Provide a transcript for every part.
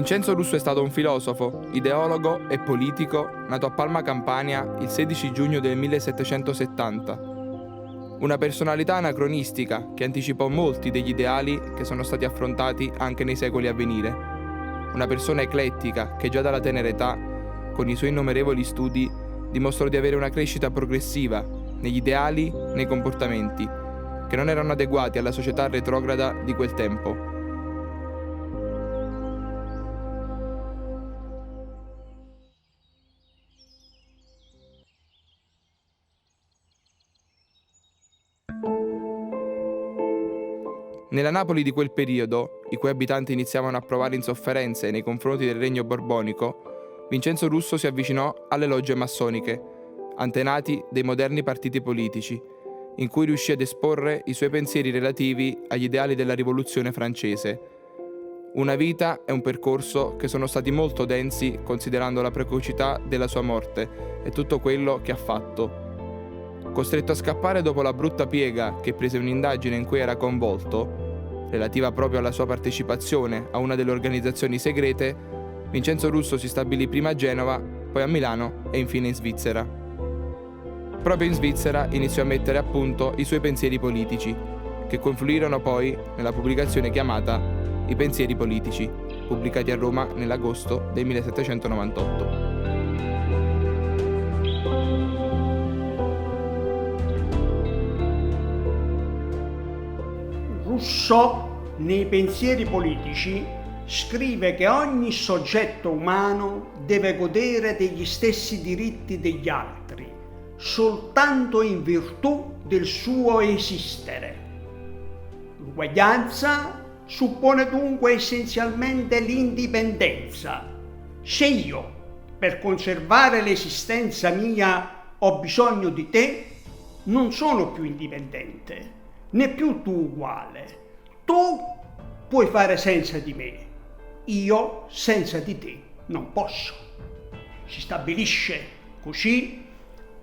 Vincenzo Russo è stato un filosofo, ideologo e politico nato a Palma Campania il 16 giugno del 1770. Una personalità anacronistica che anticipò molti degli ideali che sono stati affrontati anche nei secoli a venire. Una persona eclettica che già dalla tenera età, con i suoi innumerevoli studi, dimostrò di avere una crescita progressiva negli ideali, nei comportamenti, che non erano adeguati alla società retrograda di quel tempo. Nella Napoli di quel periodo, i cui abitanti iniziavano a provare insofferenze nei confronti del regno borbonico, Vincenzo Russo si avvicinò alle logge massoniche, antenati dei moderni partiti politici, in cui riuscì ad esporre i suoi pensieri relativi agli ideali della rivoluzione francese. Una vita e un percorso che sono stati molto densi considerando la precocità della sua morte e tutto quello che ha fatto. Costretto a scappare dopo la brutta piega che prese un'indagine in cui era coinvolto, relativa proprio alla sua partecipazione a una delle organizzazioni segrete, Vincenzo Russo si stabilì prima a Genova, poi a Milano e infine in Svizzera. Proprio in Svizzera iniziò a mettere a punto i suoi pensieri politici, che confluirono poi nella pubblicazione chiamata I pensieri politici, pubblicati a Roma nell'agosto del 1798. Rousseau, nei pensieri politici, scrive che ogni soggetto umano deve godere degli stessi diritti degli altri, soltanto in virtù del suo esistere. L'uguaglianza suppone dunque essenzialmente l'indipendenza. Se io, per conservare l'esistenza mia, ho bisogno di te, non sono più indipendente, né più tu uguale. Tu puoi fare senza di me, io senza di te non posso. Si stabilisce così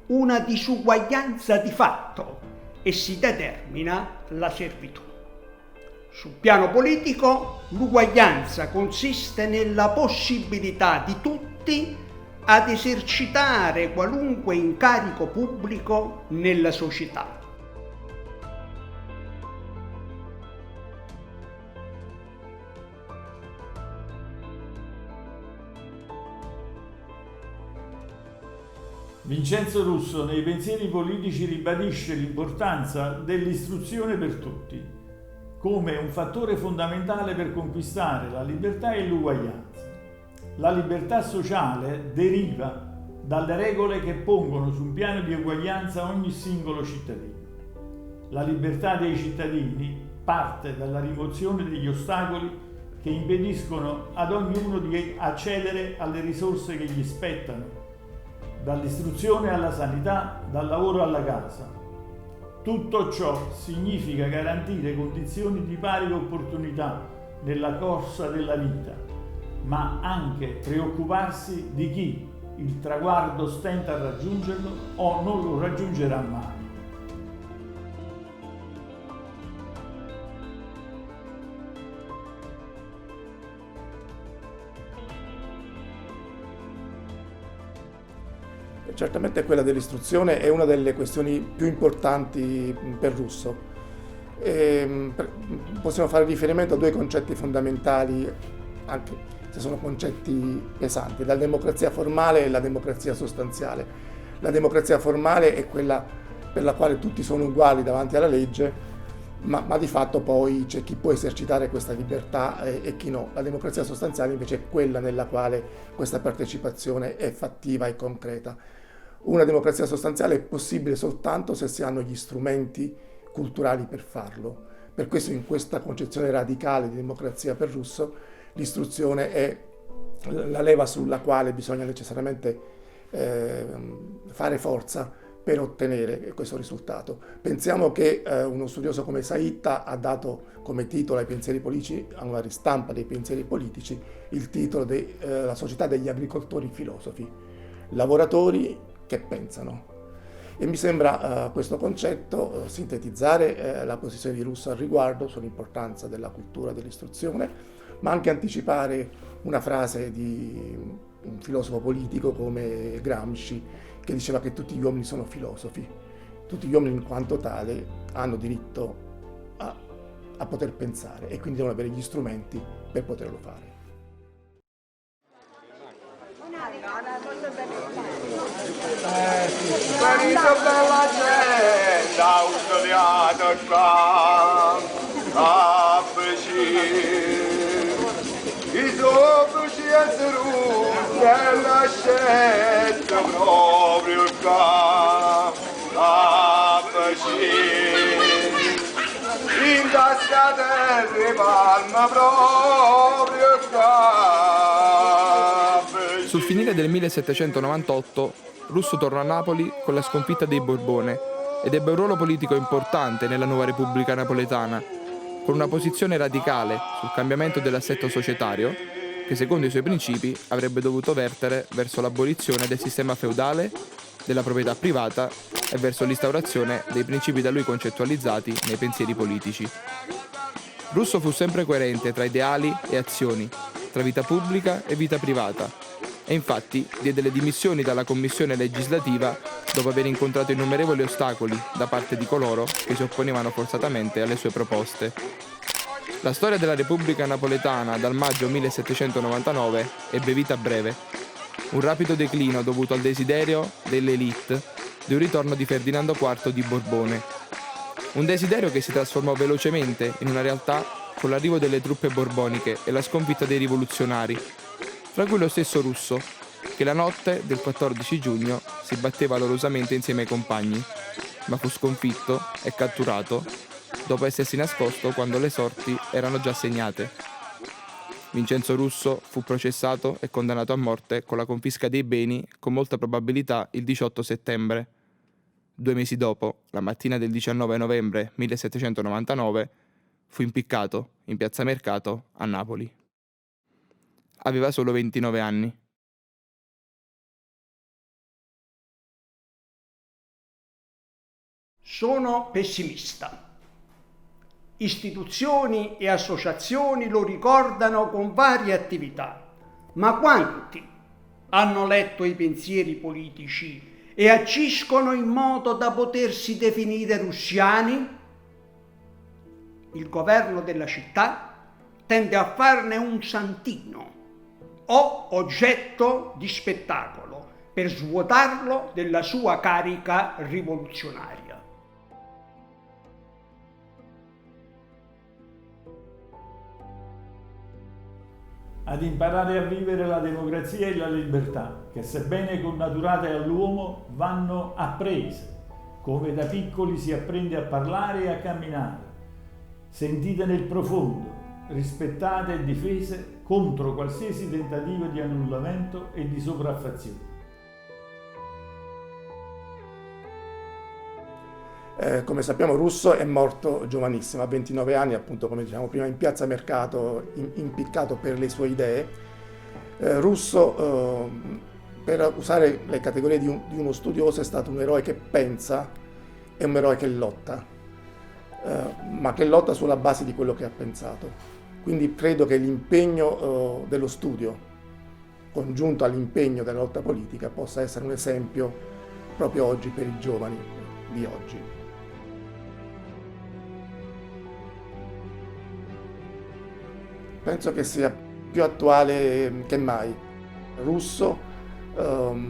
una disuguaglianza di fatto e si determina la servitù. Sul piano politico, l'uguaglianza consiste nella possibilità di tutti ad esercitare qualunque incarico pubblico nella società. Vincenzo Russo nei pensieri politici ribadisce l'importanza dell'istruzione per tutti, come un fattore fondamentale per conquistare la libertà e l'uguaglianza. La libertà sociale deriva dalle regole che pongono su un piano di uguaglianza ogni singolo cittadino. La libertà dei cittadini parte dalla rimozione degli ostacoli che impediscono ad ognuno di accedere alle risorse che gli spettano, dall'istruzione alla sanità, dal lavoro alla casa. Tutto ciò significa garantire condizioni di pari opportunità nella corsa della vita, ma anche preoccuparsi di chi il traguardo stenta a raggiungerlo o non lo raggiungerà mai. Certamente quella dell'istruzione è una delle questioni più importanti per Russo. Possiamo fare riferimento a due concetti fondamentali, anche se sono concetti pesanti, la democrazia formale e la democrazia sostanziale. La democrazia formale è quella per la quale tutti sono uguali davanti alla legge, ma di fatto poi c'è chi può esercitare questa libertà e chi no. La democrazia sostanziale invece è quella nella quale questa partecipazione è fattiva e concreta. Una democrazia sostanziale è possibile soltanto se si hanno gli strumenti culturali per farlo. Per questo in questa concezione radicale di democrazia per Russo, l'istruzione è la leva sulla quale bisogna necessariamente fare forza per ottenere questo risultato. Pensiamo che uno studioso come Saitta ha dato come titolo ai pensieri politici, a una ristampa dei pensieri politici, il titolo La società degli agricoltori filosofi, lavoratori che pensano. E mi sembra questo concetto sintetizzare la posizione di Russo al riguardo sull'importanza della cultura dell'istruzione, ma anche anticipare una frase di un filosofo politico come Gramsci, che diceva che tutti gli uomini sono filosofi. Tutti gli uomini in quanto tale hanno diritto a poter pensare e quindi devono avere gli strumenti per poterlo fare. Marito bella gente, ho studiato qua, a i soffici e seru, bella scelta proprio qua, a in tasca di palma proprio qua. Sul finire del 1798, Russo tornò a Napoli con la sconfitta dei Borbone ed ebbe un ruolo politico importante nella nuova Repubblica napoletana, con una posizione radicale sul cambiamento dell'assetto societario che, secondo i suoi principi, avrebbe dovuto vertere verso l'abolizione del sistema feudale, della proprietà privata e verso l'instaurazione dei principi da lui concettualizzati nei pensieri politici. Russo fu sempre coerente tra ideali e azioni, tra vita pubblica e vita privata, e infatti diede le dimissioni dalla commissione legislativa dopo aver incontrato innumerevoli ostacoli da parte di coloro che si opponevano forzatamente alle sue proposte. La storia della Repubblica Napoletana dal maggio 1799 ebbe vita breve, un rapido declino dovuto al desiderio dell'élite di un ritorno di Ferdinando IV di Borbone. Un desiderio che si trasformò velocemente in una realtà con l'arrivo delle truppe borboniche e la sconfitta dei rivoluzionari, fra cui lo stesso Russo, che la notte del 14 giugno si batteva valorosamente insieme ai compagni, ma fu sconfitto e catturato dopo essersi nascosto quando le sorti erano già segnate. Vincenzo Russo fu processato e condannato a morte con la confisca dei beni, con molta probabilità il 18 settembre. 2 mesi dopo, la mattina del 19 novembre 1799, fu impiccato in piazza Mercato a Napoli. Aveva solo 29 anni. Sono pessimista. Istituzioni e associazioni lo ricordano con varie attività, ma quanti hanno letto i pensieri politici e agiscono in modo da potersi definire russiani? Il governo della città tende a farne un santino o oggetto di spettacolo per svuotarlo della sua carica rivoluzionaria. Ad imparare a vivere la democrazia e la libertà, che sebbene connaturate all'uomo vanno apprese, come da piccoli si apprende a parlare e a camminare, sentite nel profondo, rispettate e difese contro qualsiasi tentativo di annullamento e di sopraffazione. Come sappiamo Russo è morto giovanissimo, a 29 anni, appunto come dicevamo prima, in piazza Mercato, impiccato per le sue idee. Russo, per usare le categorie di uno studioso, è stato un eroe che pensa e un eroe che lotta, ma che lotta sulla base di quello che ha pensato. Quindi credo che l'impegno dello studio, congiunto all'impegno della lotta politica, possa essere un esempio proprio oggi per i giovani di oggi. Penso che sia più attuale che mai. Russo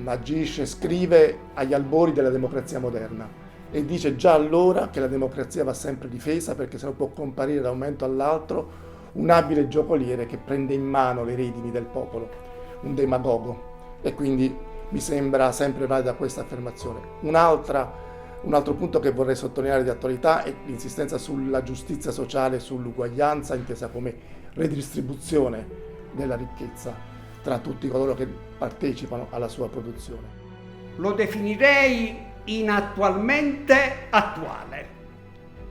agisce, scrive agli albori della democrazia moderna e dice già allora che la democrazia va sempre difesa perché se non può comparire da un momento all'altro un abile giocoliere che prende in mano le redini del popolo, un demagogo, e quindi mi sembra sempre valida questa affermazione. Un altro punto che vorrei sottolineare di attualità è l'insistenza sulla giustizia sociale, sull'uguaglianza, intesa come redistribuzione della ricchezza tra tutti coloro che partecipano alla sua produzione. Lo definirei inattualmente attuale,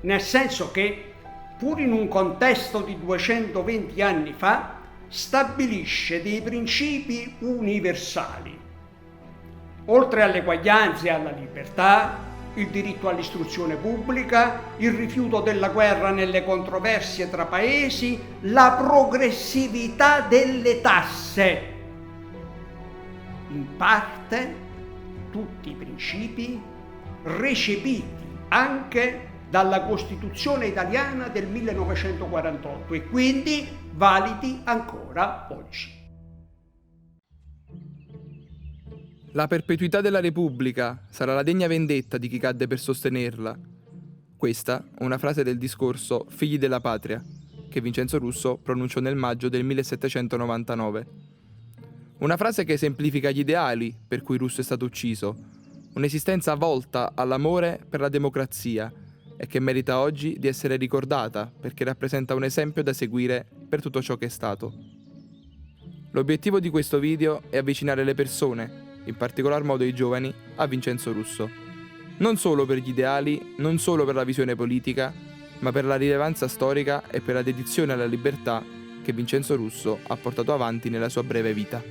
nel senso che, pur in un contesto di 220 anni fa, stabilisce dei principi universali. Oltre all'eguaglianza e alla libertà, il diritto all'istruzione pubblica, il rifiuto della guerra nelle controversie tra paesi, la progressività delle tasse. In parte tutti i principi recepiti anche dalla Costituzione italiana del 1948 e quindi validi ancora oggi. La perpetuità della Repubblica sarà la degna vendetta di chi cadde per sostenerla. Questa è una frase del discorso Figli della Patria, che Vincenzo Russo pronunciò nel maggio del 1799. Una frase che esemplifica gli ideali per cui Russo è stato ucciso, un'esistenza volta all'amore per la democrazia e che merita oggi di essere ricordata perché rappresenta un esempio da seguire per tutto ciò che è stato. L'obiettivo di questo video è avvicinare le persone, in particolar modo i giovani, a Vincenzo Russo. Non solo per gli ideali, non solo per la visione politica, ma per la rilevanza storica e per la dedizione alla libertà che Vincenzo Russo ha portato avanti nella sua breve vita.